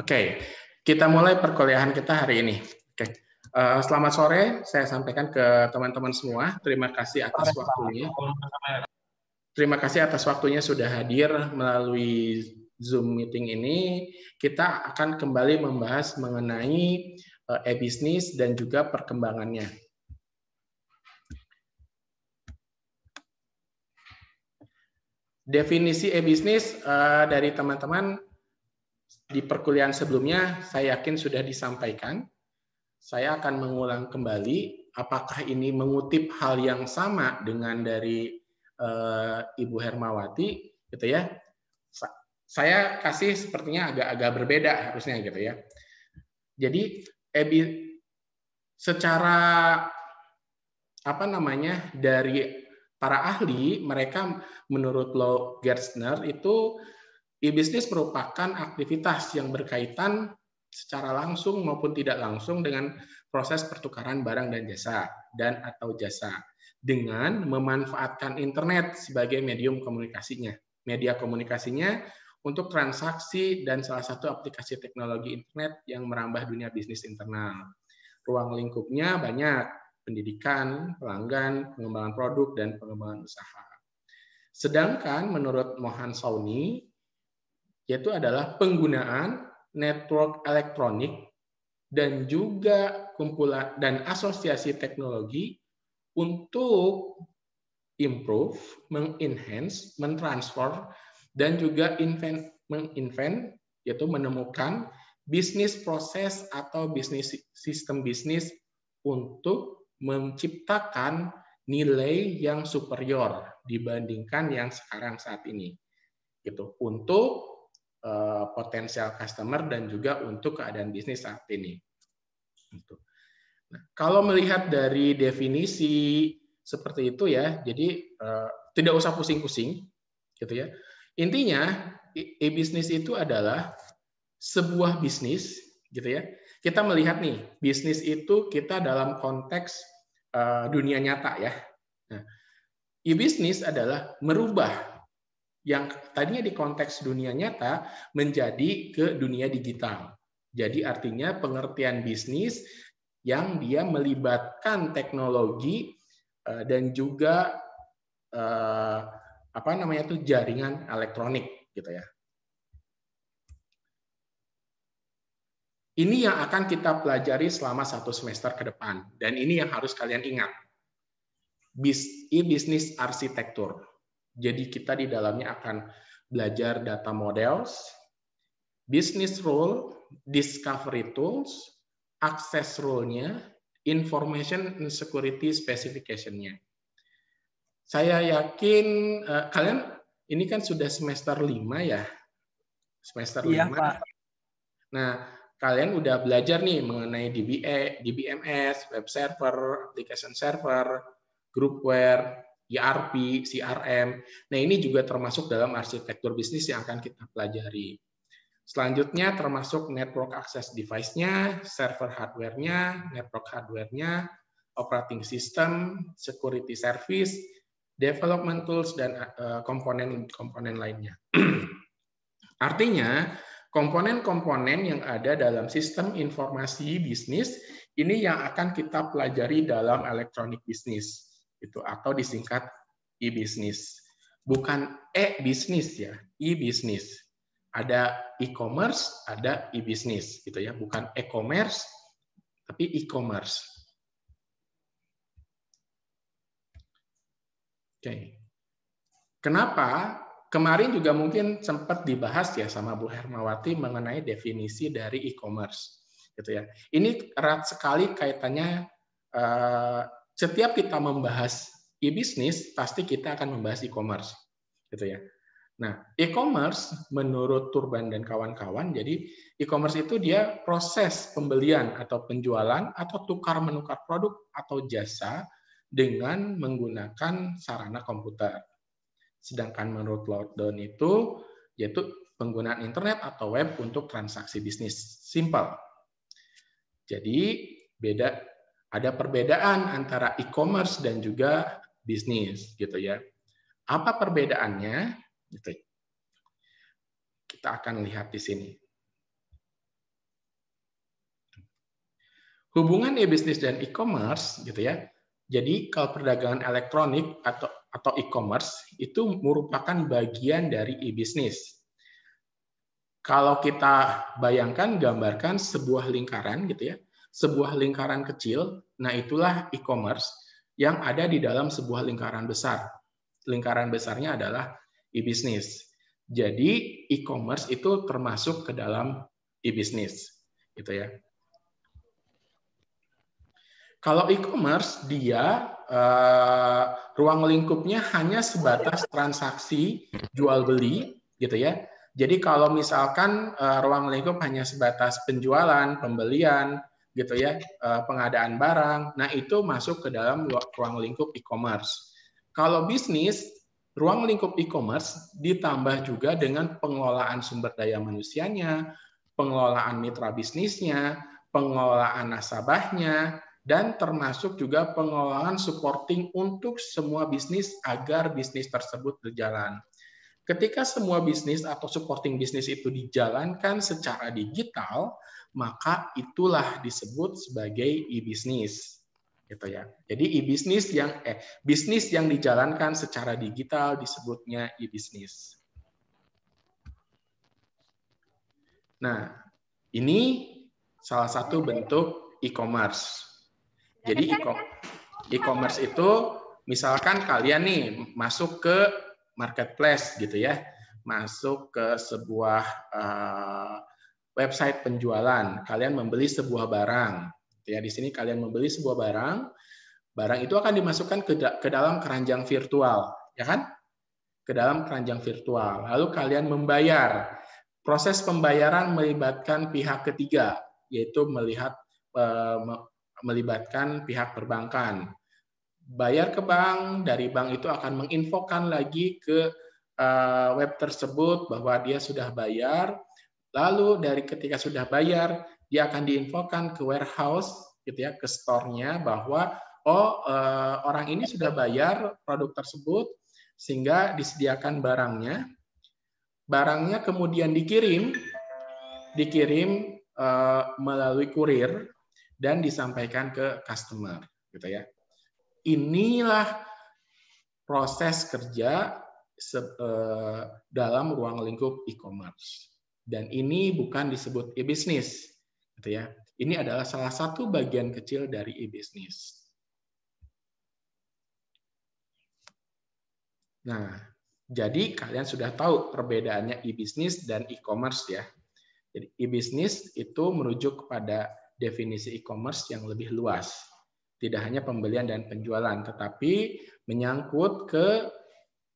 Oke, kita mulai perkuliahan kita hari ini. Oke. Selamat sore, saya sampaikan ke teman-teman semua. Terima kasih atas waktunya. Terima kasih atas waktunya sudah hadir melalui Zoom meeting ini. Kita akan kembali membahas mengenai e-bisnis dan juga perkembangannya. Definisi e-bisnis dari teman-teman di perkuliahan sebelumnya saya yakin sudah disampaikan. Saya akan mengulang kembali apakah ini mengutip hal yang sama dengan dari Ibu Hermawati gitu ya. Saya kasih sepertinya agak-agak berbeda harusnya gitu ya. Jadi secara dari para ahli, mereka menurut Law Gerstner itu e-bisnis merupakan aktivitas yang berkaitan secara langsung maupun tidak langsung dengan proses pertukaran barang dan jasa atau jasa dengan memanfaatkan internet sebagai medium komunikasinya. Media komunikasinya untuk transaksi dan salah satu aplikasi teknologi internet yang merambah dunia bisnis internal. Ruang lingkupnya banyak, pendidikan, pelanggan, pengembangan produk, dan pengembangan usaha. Sedangkan menurut Mohan Sauni, yaitu adalah penggunaan network elektronik dan juga kumpulan dan asosiasi teknologi untuk improve, mengenhance, mentransfer, dan juga menginvent, yaitu menemukan bisnis proses atau sistem bisnis untuk menciptakan nilai yang superior dibandingkan yang sekarang saat ini. Gitu. Untuk potensial customer dan juga untuk keadaan bisnis saat ini. Nah, kalau melihat dari definisi seperti itu ya, jadi tidak usah pusing-pusing, gitu ya. Intinya e-bisnis itu adalah sebuah bisnis, gitu ya. Kita melihat nih, bisnis itu kita dalam konteks dunia nyata ya. Nah, e-bisnis adalah merubah yang tadinya di konteks dunia nyata menjadi ke dunia digital. Jadi artinya pengertian bisnis yang dia melibatkan teknologi dan juga jaringan elektronik gitu ya. Ini yang akan kita pelajari selama 1 semester ke depan dan ini yang harus kalian ingat. E-business arsitektur. Jadi kita di dalamnya akan belajar data models, business rule, discovery tools, access rule-nya, information and security specification-nya. Saya yakin kalian ini kan sudah semester 5 ya. Semester 5. Pak. Nah, kalian udah belajar nih mengenai DBMS, web server, application server, groupware, ERP, CRM. Nah, ini juga termasuk dalam arsitektur bisnis yang akan kita pelajari. Selanjutnya termasuk network access device-nya, server hardware-nya, network hardware-nya, operating system, security service, development tools, dan komponen-komponen lainnya. Artinya, komponen-komponen yang ada dalam sistem informasi bisnis ini yang akan kita pelajari dalam electronic business. Itu atau disingkat e-business. Bukan e-business ya, e-business. Ada e-commerce, ada e-business gitu ya, bukan e-commerce tapi e-commerce. Oke. Kenapa? Kemarin juga mungkin sempat dibahas ya sama Bu Hermawati mengenai definisi dari e-commerce gitu ya. Ini erat sekali kaitannya setiap kita membahas e-bisnis pasti kita akan membahas e-commerce gitu ya. Nah, e-commerce menurut Turban dan kawan-kawan, jadi e-commerce itu dia proses pembelian atau penjualan atau tukar-menukar produk atau jasa dengan menggunakan sarana komputer. Sedangkan menurut Lordon itu yaitu penggunaan internet atau web untuk transaksi bisnis. Simple. Jadi ada perbedaan antara e-commerce dan juga bisnis gitu ya. Apa perbedaannya? Gitu. Kita akan lihat di sini. Hubungan e-bisnis dan e-commerce gitu ya. Jadi kalau perdagangan elektronik atau e-commerce itu merupakan bagian dari e-bisnis. Kalau kita bayangkan, gambarkan sebuah lingkaran gitu ya, sebuah lingkaran kecil, nah itulah e-commerce yang ada di dalam sebuah lingkaran besar. Lingkaran besarnya adalah e-bisnis. Jadi e-commerce itu termasuk ke dalam e-bisnis, gitu ya. Kalau e-commerce dia ruang lingkupnya hanya sebatas transaksi jual beli, gitu ya. Jadi kalau misalkan ruang lingkup hanya sebatas penjualan, pembelian, gitu ya, pengadaan barang, nah itu masuk ke dalam ruang lingkup e-commerce. Kalau bisnis, ruang lingkup e-commerce ditambah juga dengan pengelolaan sumber daya manusianya, pengelolaan mitra bisnisnya, pengelolaan nasabahnya, dan termasuk juga pengelolaan supporting untuk semua bisnis agar bisnis tersebut berjalan. Ketika semua bisnis atau supporting bisnis itu dijalankan secara digital, maka itulah disebut sebagai e-bisnis. Gitu ya. Jadi bisnis yang dijalankan secara digital disebutnya e-bisnis. Nah, ini salah satu bentuk e-commerce. Jadi e-commerce itu misalkan kalian nih masuk ke marketplace gitu ya, masuk ke sebuah website penjualan, kalian membeli sebuah barang. Ya, di sini kalian membeli sebuah barang, barang itu akan dimasukkan ke dalam keranjang virtual, ya kan? Ke dalam keranjang virtual. Lalu kalian membayar. Proses pembayaran melibatkan pihak ketiga, yaitu melibatkan pihak perbankan. Bayar ke bank, dari bank itu akan menginfokan lagi ke web tersebut bahwa dia sudah bayar. Lalu dari ketika sudah bayar, dia akan diinfokan ke warehouse, gitu ya, ke store-nya bahwa orang ini sudah bayar produk tersebut, sehingga disediakan barangnya. Barangnya kemudian dikirim melalui kurir dan disampaikan ke customer, gitu ya. Inilah proses kerja dalam ruang lingkup e-commerce. Dan ini bukan disebut e-bisnis, gitu ya. Ini adalah salah satu bagian kecil dari e-bisnis. Nah, jadi kalian sudah tahu perbedaannya e-bisnis dan e-commerce ya. Jadi e-bisnis itu merujuk kepada definisi e-commerce yang lebih luas. Tidak hanya pembelian dan penjualan, tetapi menyangkut ke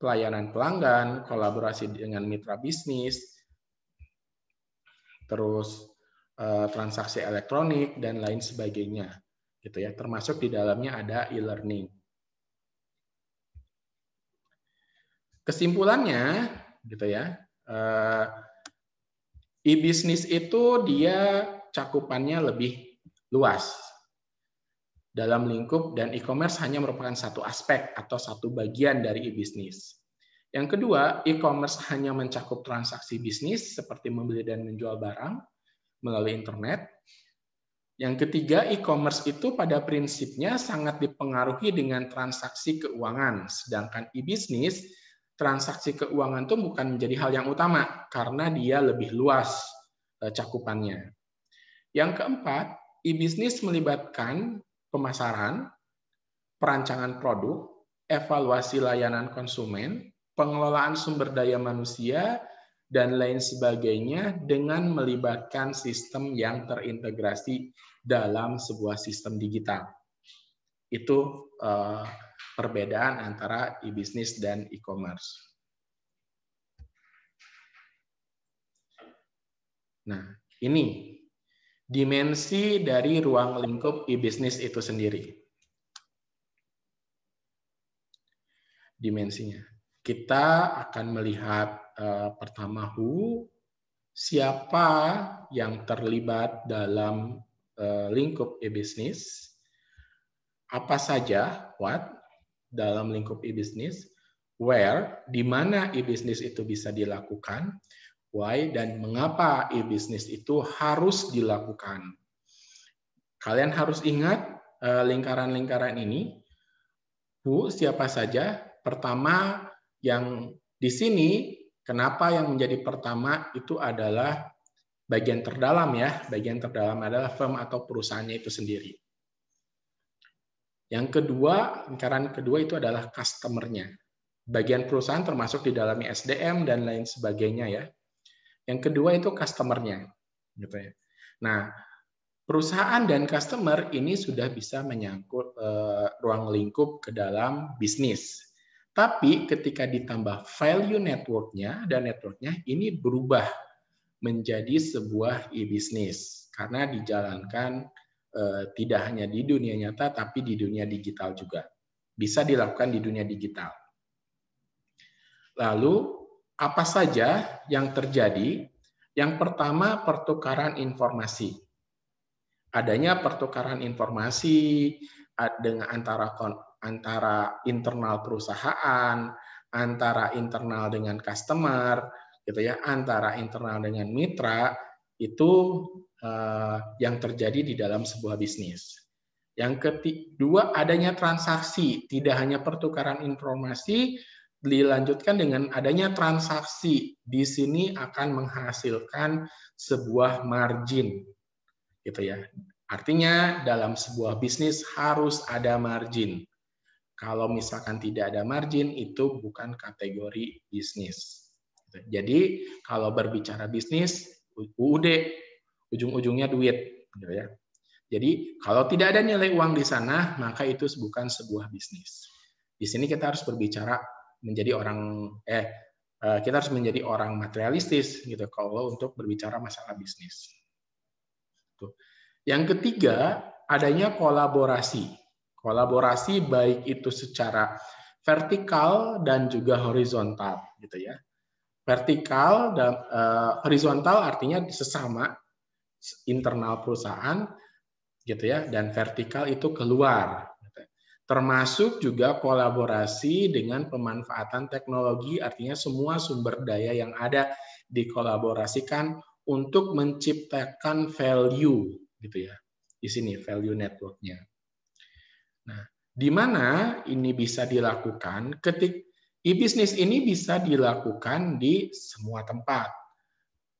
pelayanan pelanggan, kolaborasi dengan mitra bisnis, terus transaksi elektronik dan lain sebagainya, gitu ya. Termasuk di dalamnya ada e-learning. Kesimpulannya, gitu ya, e-bisnis itu dia cakupannya lebih luas dalam lingkup, dan e-commerce hanya merupakan satu aspek atau satu bagian dari e-bisnis. Yang kedua, e-commerce hanya mencakup transaksi bisnis seperti membeli dan menjual barang melalui internet. Yang ketiga, e-commerce itu pada prinsipnya sangat dipengaruhi dengan transaksi keuangan, sedangkan e-bisnis transaksi keuangan itu bukan menjadi hal yang utama karena dia lebih luas cakupannya. Yang keempat, e-bisnis melibatkan pemasaran, perancangan produk, evaluasi layanan konsumen, pengelolaan sumber daya manusia, dan lain sebagainya dengan melibatkan sistem yang terintegrasi dalam sebuah sistem digital. Itu perbedaan antara e-bisnis dan e-commerce. Nah, ini dimensi dari ruang lingkup e-bisnis itu sendiri. Dimensinya. Kita akan melihat pertama siapa yang terlibat dalam lingkup e-bisnis, apa saja dalam lingkup e-bisnis, where, di mana e-bisnis itu bisa dilakukan, why, dan mengapa e-bisnis itu harus dilakukan. Kalian harus ingat lingkaran-lingkaran ini. Bu, siapa saja? Pertama, yang di sini, kenapa yang menjadi pertama itu adalah bagian terdalam ya. Bagian terdalam adalah firm atau perusahaannya itu sendiri. Yang kedua, lingkaran kedua itu adalah customer-nya. Bagian perusahaan termasuk di dalamnya SDM dan lain sebagainya ya. Yang kedua itu customer-nya. Gitu ya. Nah, perusahaan dan customer ini sudah bisa menyangkut ruang lingkup ke dalam bisnis. Tapi ketika ditambah value network-nya dan network-nya ini berubah menjadi sebuah e-business karena dijalankan tidak hanya di dunia nyata tapi di dunia digital juga. Bisa dilakukan di dunia digital. Lalu apa saja yang terjadi? Yang pertama pertukaran informasi. Adanya pertukaran informasi dengan antara internal perusahaan, antara internal dengan customer, gitu ya, antara internal dengan mitra, itu yang terjadi di dalam sebuah bisnis. Yang kedua, adanya transaksi, tidak hanya pertukaran informasi, dilanjutkan dengan adanya transaksi. Di sini akan menghasilkan sebuah margin, gitu ya. Artinya dalam sebuah bisnis harus ada margin. Kalau misalkan tidak ada margin, itu bukan kategori bisnis. Jadi kalau berbicara bisnis, UUD, ujung-ujungnya duit, gitu ya. Jadi kalau tidak ada nilai uang di sana, maka itu bukan sebuah bisnis. Di sini kita harus berbicara menjadi orang kita harus menjadi orang materialistis gitu kalau untuk berbicara masalah bisnis. Tuh. Yang ketiga, adanya kolaborasi. Kolaborasi baik itu secara vertikal dan juga horizontal gitu ya. Vertikal dan horizontal artinya sesama internal perusahaan gitu ya, dan vertikal itu keluar. Termasuk juga kolaborasi dengan pemanfaatan teknologi, artinya semua sumber daya yang ada dikolaborasikan untuk menciptakan value, gitu ya. Di sini value network-nya. Nah, di mana ini bisa dilakukan? E-business ini bisa dilakukan di semua tempat.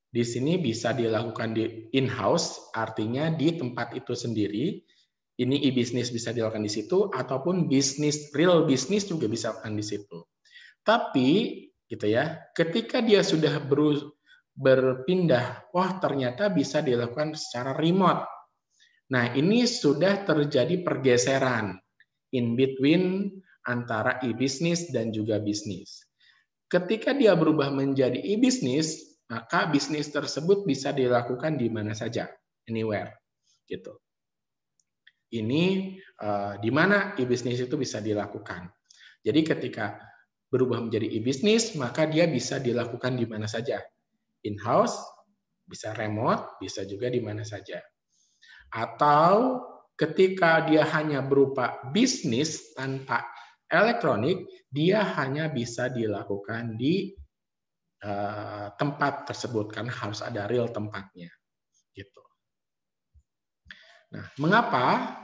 Di sini bisa dilakukan di in-house, artinya di tempat itu sendiri. Ini e-business bisa dilakukan di situ, ataupun bisnis, real bisnis juga bisa dilakukan di situ. Tapi, gitu ya, ketika dia sudah berpindah, wah ternyata bisa dilakukan secara remote. Nah, ini sudah terjadi pergeseran in between antara e-business dan juga bisnis. Ketika dia berubah menjadi e-business, maka bisnis tersebut bisa dilakukan di mana saja, anywhere, gitu. Ini di mana e-business itu bisa dilakukan. Jadi ketika berubah menjadi e-business, maka dia bisa dilakukan di mana saja. In-house, bisa remote, bisa juga di mana saja. Atau ketika dia hanya berupa bisnis tanpa elektronik, dia hanya bisa dilakukan di tempat tersebut, karena harus ada real tempatnya. Gitu. Nah, mengapa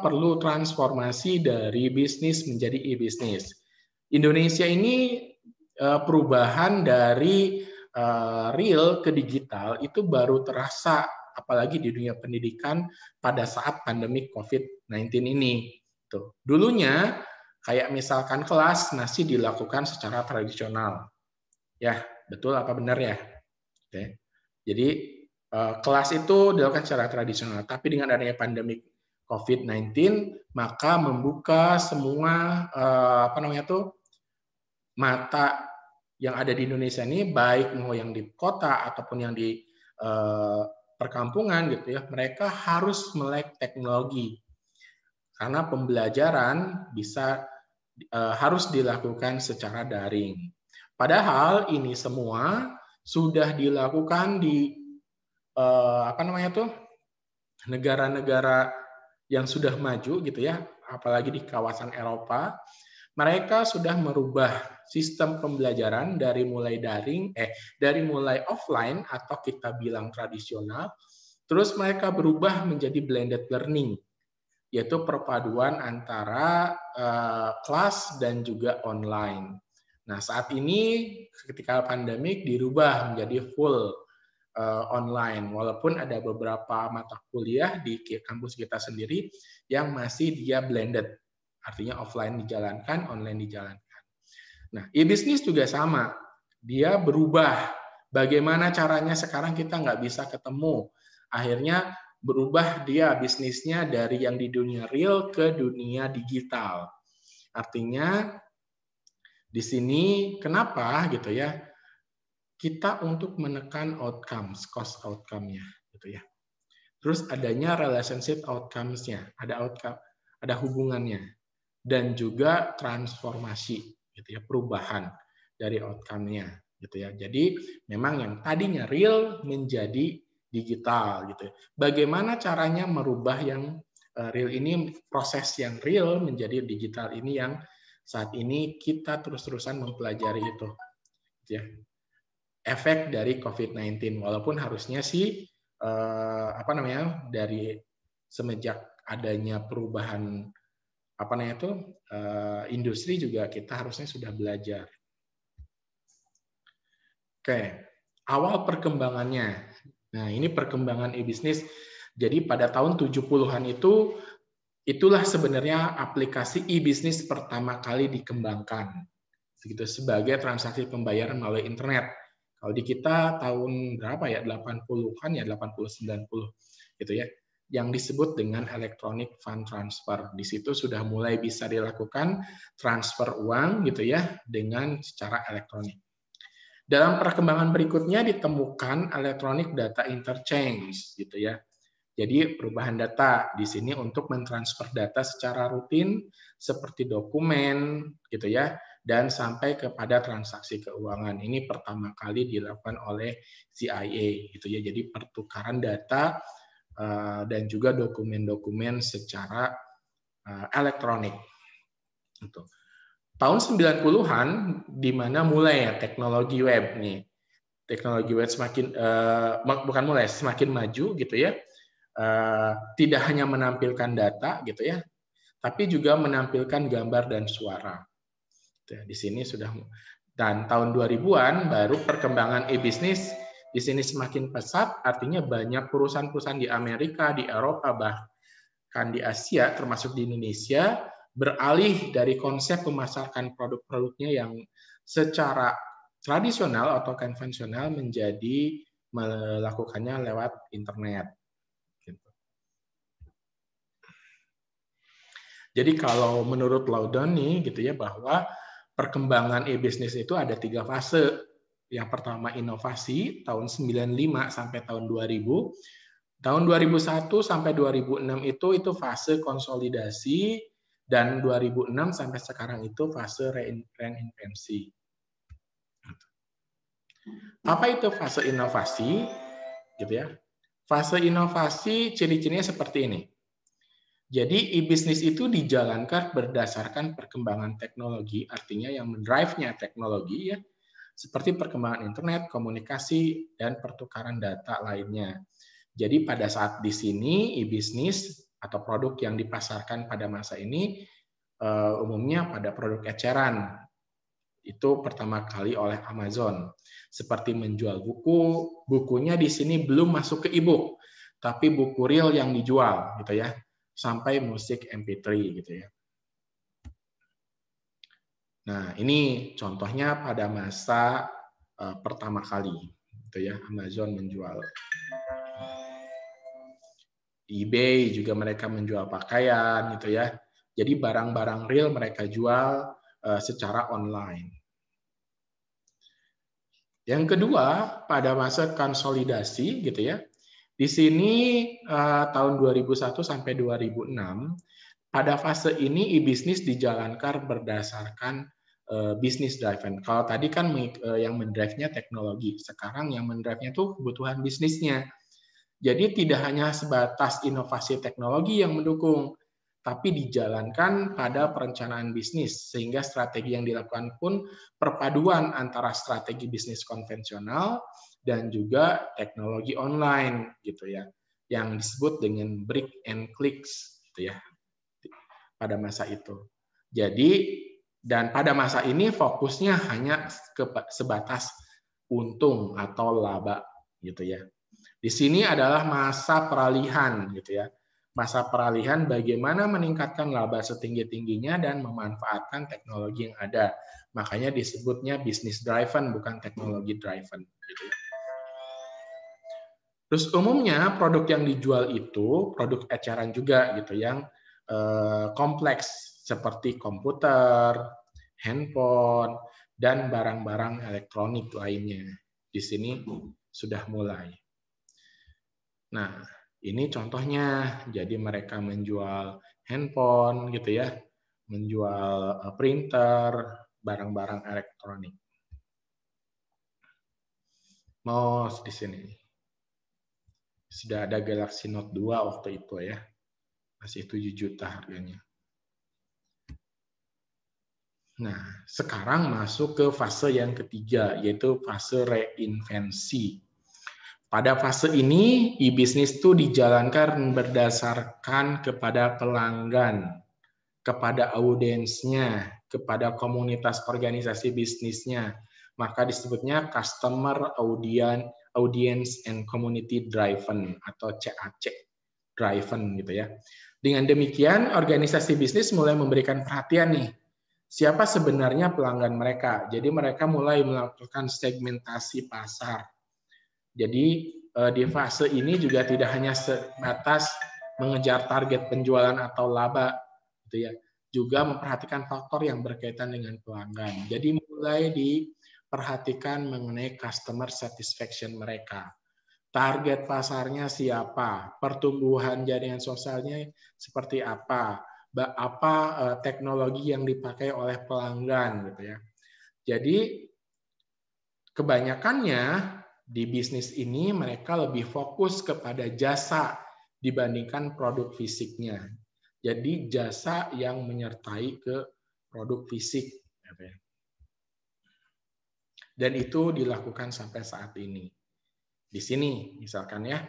perlu transformasi dari bisnis menjadi e-bisnis? Indonesia ini perubahan dari real ke digital itu baru terasa, apalagi di dunia pendidikan pada saat pandemi COVID-19 ini. Tuh. Dulunya, kayak misalkan kelas masih dilakukan secara tradisional. Ya, betul apa benar ya? Oke. Jadi kelas itu dilakukan secara tradisional, tapi dengan adanya pandemi COVID-19 maka membuka semua mata yang ada di Indonesia ini, baik mau yang di kota ataupun yang di perkampungan gitu ya, mereka harus melek teknologi karena pembelajaran harus dilakukan secara daring. Padahal ini semua sudah dilakukan di negara-negara yang sudah maju gitu ya, apalagi di kawasan Eropa. Mereka sudah merubah sistem pembelajaran dari mulai offline atau kita bilang tradisional, Terus mereka berubah menjadi blended learning, yaitu perpaduan antara kelas dan juga online. Nah, saat ini ketika pandemik dirubah menjadi full online, walaupun ada beberapa mata kuliah di kampus kita sendiri yang masih dia blended, artinya offline dijalankan, online dijalankan. Nah, e-bisnis juga sama, dia berubah. Bagaimana caranya sekarang kita nggak bisa ketemu, akhirnya berubah dia bisnisnya dari yang di dunia real ke dunia digital. Artinya di sini kenapa gitu ya? Kita untuk menekan outcomes, cost outcome-nya gitu ya. Terus adanya relationship outcomes-nya, ada hubungannya dan juga transformasi gitu ya, perubahan dari outcome-nya gitu ya. Jadi memang yang tadinya real menjadi digital gitu. Bagaimana caranya merubah yang real ini, proses yang real menjadi digital ini yang saat ini kita terus-terusan mempelajari itu gitu ya. Efek dari COVID-19 walaupun harusnya sih dari semenjak adanya perubahan industri juga kita harusnya sudah belajar. Oke, awal perkembangannya. Nah, ini perkembangan e-bisnis. Jadi pada tahun 70-an itulah sebenarnya aplikasi e-bisnis pertama kali dikembangkan. Begitu, sebagai transaksi pembayaran melalui internet. Kalau di kita tahun berapa ya? 80-an ya, 80 90 gitu ya. Yang disebut dengan electronic fund transfer. Di situ sudah mulai bisa dilakukan transfer uang gitu ya dengan secara elektronik. Dalam perkembangan berikutnya ditemukan electronic data interchange gitu ya. Jadi perubahan data di sini untuk mentransfer data secara rutin seperti dokumen gitu ya dan sampai kepada transaksi keuangan. Ini pertama kali dilakukan oleh CIA gitu ya. Jadi pertukaran data dan juga dokumen-dokumen secara elektronik. Gitu. Tahun 90-an di mana mulai ya teknologi web nih. Teknologi web semakin maju gitu ya. Tidak hanya menampilkan data gitu ya, tapi juga menampilkan gambar dan suara. Di sini sudah, dan tahun 2000-an baru perkembangan e-bisnis di sini semakin pesat, artinya banyak perusahaan-perusahaan di Amerika, di Eropa, bahkan di Asia, termasuk di Indonesia, beralih dari konsep memasarkan produk-produknya yang secara tradisional atau konvensional menjadi melakukannya lewat internet. Jadi kalau menurut Loudon nih gitu ya, bahwa perkembangan e-bisnis itu ada 3 fase. Yang pertama inovasi tahun 95 sampai tahun 2000. Tahun 2001 sampai 2006 itu fase konsolidasi, dan 2006 sampai sekarang itu fase reinvensi. Apa itu fase inovasi? Gitu ya. Fase inovasi ciri-cirinya seperti ini. Jadi e-bisnis itu dijalankan berdasarkan perkembangan teknologi, artinya yang mendrive-nya teknologi ya, seperti perkembangan internet, komunikasi, dan pertukaran data lainnya. Jadi pada saat di sini e-bisnis atau produk yang dipasarkan pada masa ini umumnya pada produk eceran. Itu pertama kali oleh Amazon. Seperti menjual buku, bukunya di sini belum masuk ke e-book, tapi buku real yang dijual gitu ya. Sampai musik MP3 gitu ya. Nah, ini contohnya pada masa pertama kali gitu ya, Amazon menjual. eBay juga mereka menjual pakaian gitu ya. Jadi barang-barang real mereka jual secara online. Yang kedua, pada masa konsolidasi gitu ya. Di sini tahun 2001 sampai 2006, pada fase ini e-bisnis dijalankan berdasarkan bisnis driven. Kalau tadi kan yang mendrive-nya teknologi, sekarang yang mendrive-nya itu kebutuhan bisnisnya. Jadi tidak hanya sebatas inovasi teknologi yang mendukung, tapi dijalankan pada perencanaan bisnis, sehingga strategi yang dilakukan pun perpaduan antara strategi bisnis konvensional dan juga teknologi online gitu ya. yang disebut dengan brick and clicks gitu ya pada masa itu. Jadi dan pada masa ini fokusnya hanya sebatas untung atau laba gitu ya. Di sini adalah masa peralihan gitu ya. Masa peralihan bagaimana meningkatkan laba setinggi-tingginya dan memanfaatkan teknologi yang ada. Makanya disebutnya business driven bukan teknologi driven gitu ya. Terus umumnya produk yang dijual itu produk eceran juga gitu yang kompleks seperti komputer, handphone, dan barang-barang elektronik lainnya. Di sini sudah mulai. Nah, ini contohnya. Jadi mereka menjual handphone gitu ya, menjual printer, barang-barang elektronik. Mouse di sini. Sudah ada Galaxy Note 2 waktu itu ya. Masih 7 juta harganya. Nah, sekarang masuk ke fase yang ketiga, yaitu fase reinvensi. Pada fase ini, e-bisnis itu dijalankan berdasarkan kepada pelanggan, kepada audiensnya, kepada komunitas organisasi bisnisnya. Maka disebutnya Customer Audience and Community Driven atau CAC Driven gitu ya. Dengan demikian, organisasi bisnis mulai memberikan perhatian nih, siapa sebenarnya pelanggan mereka. Jadi mereka mulai melakukan segmentasi pasar. Jadi di fase ini juga tidak hanya sebatas mengejar target penjualan atau laba, gitu ya, juga memperhatikan faktor yang berkaitan dengan pelanggan. Jadi mulai diperhatikan mengenai customer satisfaction mereka. Target pasarnya siapa, pertumbuhan jaringan sosialnya seperti apa teknologi yang dipakai oleh pelanggan gitu ya. Jadi kebanyakannya di bisnis ini mereka lebih fokus kepada jasa dibandingkan produk fisiknya. Jadi jasa yang menyertai ke produk fisik. Dan itu dilakukan sampai saat ini. Di sini misalkan ya,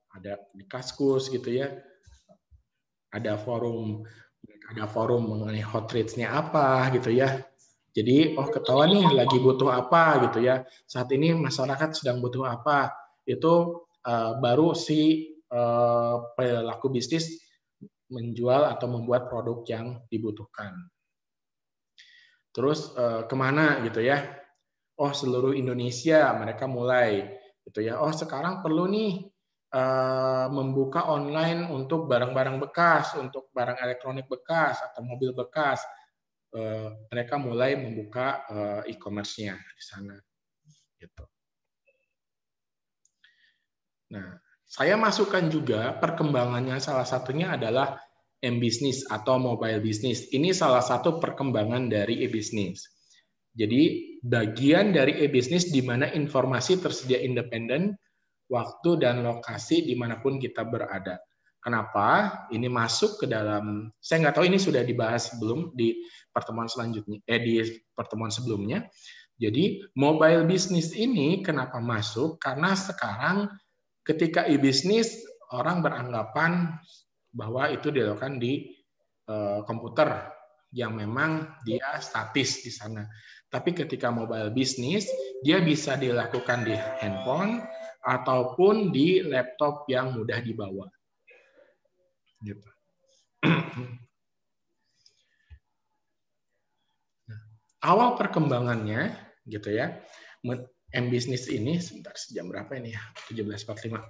ada di Kaskus gitu ya, ada forum mengenai hot rates-nya apa gitu ya. Jadi ketahuan nih lagi butuh apa gitu ya. Saat ini masyarakat sedang butuh apa. Itu baru si pelaku bisnis menjual atau membuat produk yang dibutuhkan. Terus kemana gitu ya? Seluruh Indonesia mereka mulai gitu ya. Sekarang perlu nih membuka online untuk barang-barang bekas, untuk barang elektronik bekas atau mobil bekas. Mereka mulai membuka e-commerce-nya di sana. Gitu. Nah, saya masukkan juga perkembangannya salah satunya adalah m-business atau mobile business. Ini salah satu perkembangan dari e-business. Jadi bagian dari e-business di mana informasi tersedia independen, waktu dan lokasi dimanapun kita berada. Kenapa? Ini masuk ke dalam, saya nggak tahu ini sudah dibahas belum di pertemuan selanjutnya, di pertemuan sebelumnya. Jadi mobile business ini kenapa masuk? Karena sekarang ketika e-business orang beranggapan bahwa itu dilakukan di komputer yang memang dia statis di sana. Tapi ketika mobile business, dia bisa dilakukan di handphone ataupun di laptop yang mudah dibawa. Gitu. Awal perkembangannya, gitu ya, m-business ini, sebentar, jam berapa ini ya? 17.45.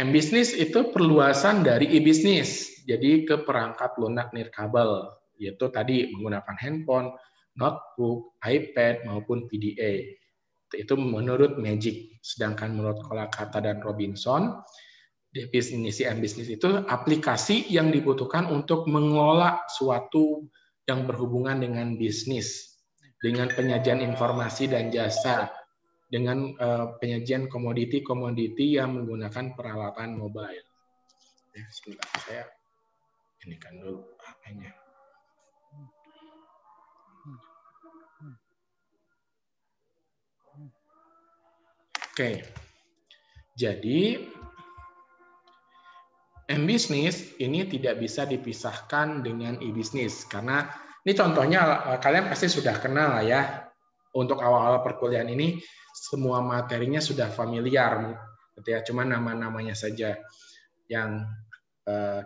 M-business itu perluasan dari e-business, jadi ke perangkat lunak nirkabel, yaitu tadi menggunakan handphone, notebook, iPad, maupun PDA. Itu menurut Magic. Sedangkan menurut Kolakata dan Robinson, definisi M-business itu aplikasi yang dibutuhkan untuk mengelola suatu yang berhubungan dengan bisnis, dengan penyajian informasi dan jasa, dengan penyajian komoditi-komoditi yang menggunakan peralatan mobile. Sebentar, saya ini kan dulu HP-nya. Oke. Jadi M-Business ini tidak bisa dipisahkan dengan e-business karena ini contohnya kalian pasti sudah kenal lah ya. Untuk awal-awal perkuliahan ini semua materinya sudah familiar gitu ya, cuma nama-namanya saja yang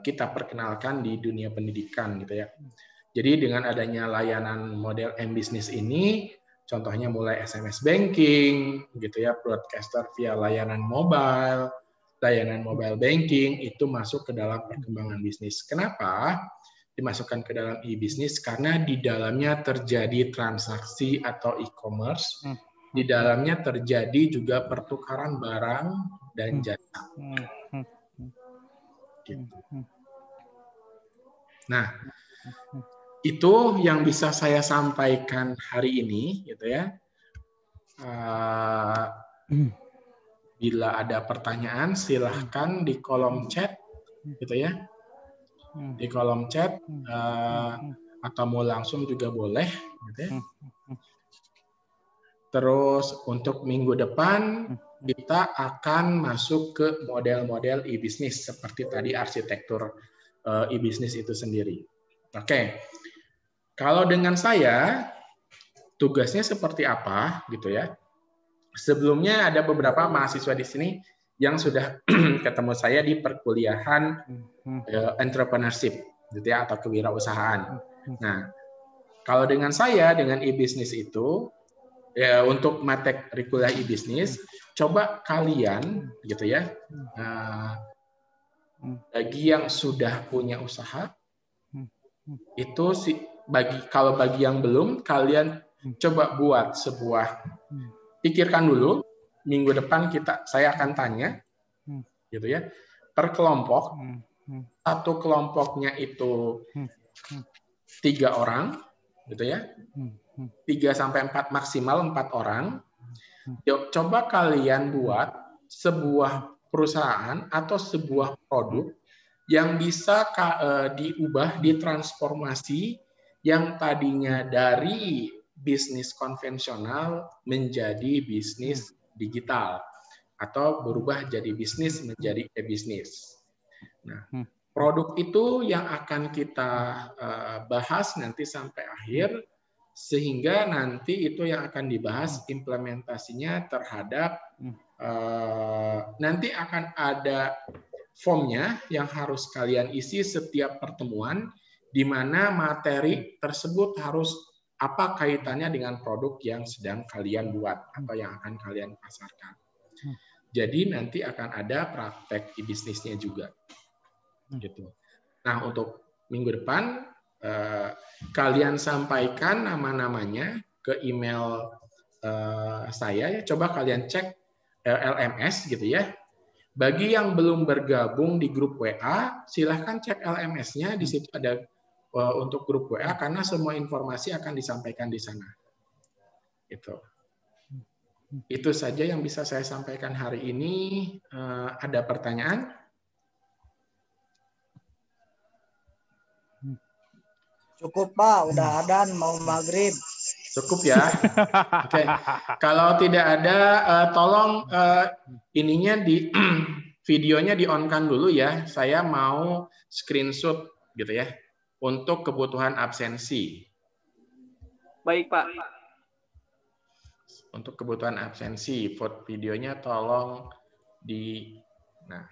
kita perkenalkan di dunia pendidikan gitu ya. Jadi dengan adanya layanan model M-Business ini, contohnya mulai SMS banking gitu ya, broadcaster via layanan mobile banking itu masuk ke dalam perkembangan bisnis. Kenapa dimasukkan ke dalam e-business? Karena di dalamnya terjadi transaksi atau e-commerce, di dalamnya terjadi juga pertukaran barang dan jasa. Gitu. Nah, itu yang bisa saya sampaikan hari ini, gitu ya. Bila ada pertanyaan, silahkan di kolom chat, gitu ya. Di kolom chat atau mau langsung juga boleh, gitu ya. Terus untuk minggu depan kita akan masuk ke model-model e-business seperti tadi arsitektur e-business itu sendiri. Oke. Kalau dengan saya tugasnya seperti apa gitu ya. Sebelumnya ada beberapa mahasiswa di sini yang sudah ketemu saya di perkuliahan entrepreneurship gitu ya, atau kewirausahaan. Nah, kalau dengan saya dengan e-business itu ya, untuk matrikulasi e-business, coba kalian gitu ya, bagi yang sudah punya usaha itu kalau bagi yang belum, kalian coba buat sebuah, pikirkan dulu, minggu depan saya akan tanya gitu ya, per kelompok. Satu kelompoknya itu 3 orang gitu ya, 3-4 maksimal 4 orang. Yuk, coba kalian buat sebuah perusahaan atau sebuah produk yang bisa diubah, ditransformasi yang tadinya dari bisnis konvensional menjadi bisnis digital atau berubah jadi bisnis menjadi e-bisnis. Nah, produk itu yang akan kita bahas nanti sampai akhir, sehingga nanti itu yang akan dibahas implementasinya terhadap nanti akan ada formnya yang harus kalian isi setiap pertemuan, di mana materi tersebut harus apa kaitannya dengan produk yang sedang kalian buat atau yang akan kalian pasarkan. Jadi nanti akan ada praktek e-bisnisnya juga. Gitu. Nah, untuk minggu depan kalian sampaikan nama-namanya ke email saya ya. Coba kalian cek LMS gitu ya. Bagi yang belum bergabung di grup WA, silahkan cek LMS-nya. Di situ ada untuk grup WA karena semua informasi akan disampaikan di sana. Itu saja yang bisa saya sampaikan hari ini. Ada pertanyaan? Cukup Pak, udah adzan mau maghrib. Cukup ya. Oke. Kalau tidak ada, tolong ininya di videonya di on-kan dulu ya. Saya mau screenshot gitu ya untuk kebutuhan absensi. Baik Pak. Untuk kebutuhan absensi, videonya tolong di. Nah,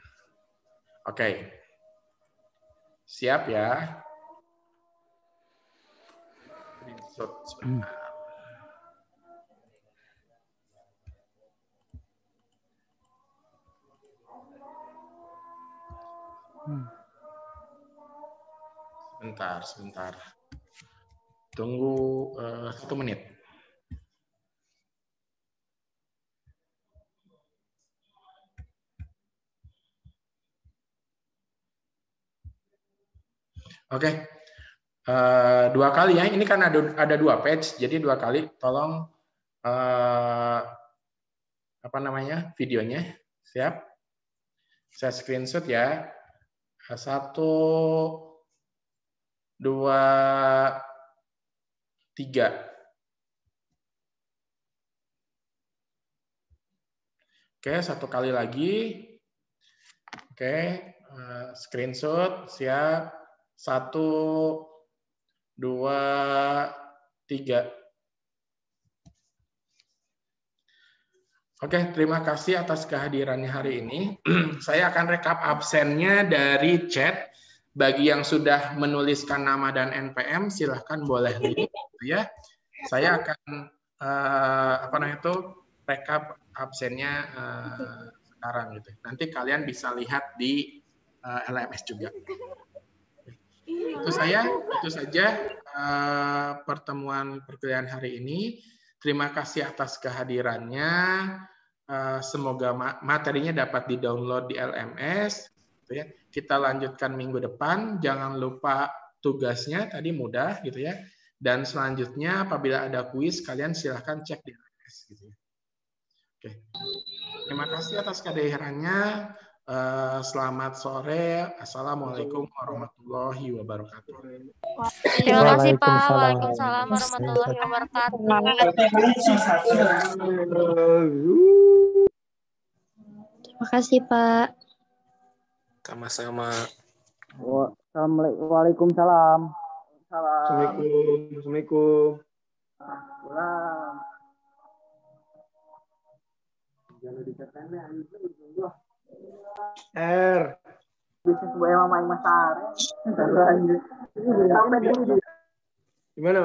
oke. Siap ya. Screenshot sebentar. Sebentar. Tunggu 1 menit. Oke. 2 kali ya. Ini kan ada 2 page, jadi 2 kali. Tolong videonya. Siap? Saya screenshot ya. 1, 2, 3. Oke, 1 kali lagi. Oke, Screenshot, siap. 1, 2, 3. Oke, terima kasih atas kehadirannya hari ini. Saya akan rekap absennya dari chat. Bagi yang sudah menuliskan nama dan NPM, silahkan boleh link, ya. Saya akan rekap absennya sekarang gitu. Nanti kalian bisa lihat di LMS juga. Itu saja pertemuan perkuliahan hari ini. Terima kasih atas kehadirannya. Semoga materinya dapat di-download di LMS. Gitu ya. Kita lanjutkan minggu depan. Jangan lupa tugasnya tadi mudah gitu ya. Dan selanjutnya apabila ada kuis kalian silahkan cek di LMS gitu ya. Oke. Terima kasih atas kehadirannya. Selamat sore. Assalamualaikum warahmatullahi wabarakatuh. Terima kasih Pak. Waalaikumsalam warahmatullahi wabarakatuh. Terima kasih Pak. Sama-sama. Waalaikumsalam. Assalamualaikum. Bisnis gue mama yang masar. Gimana?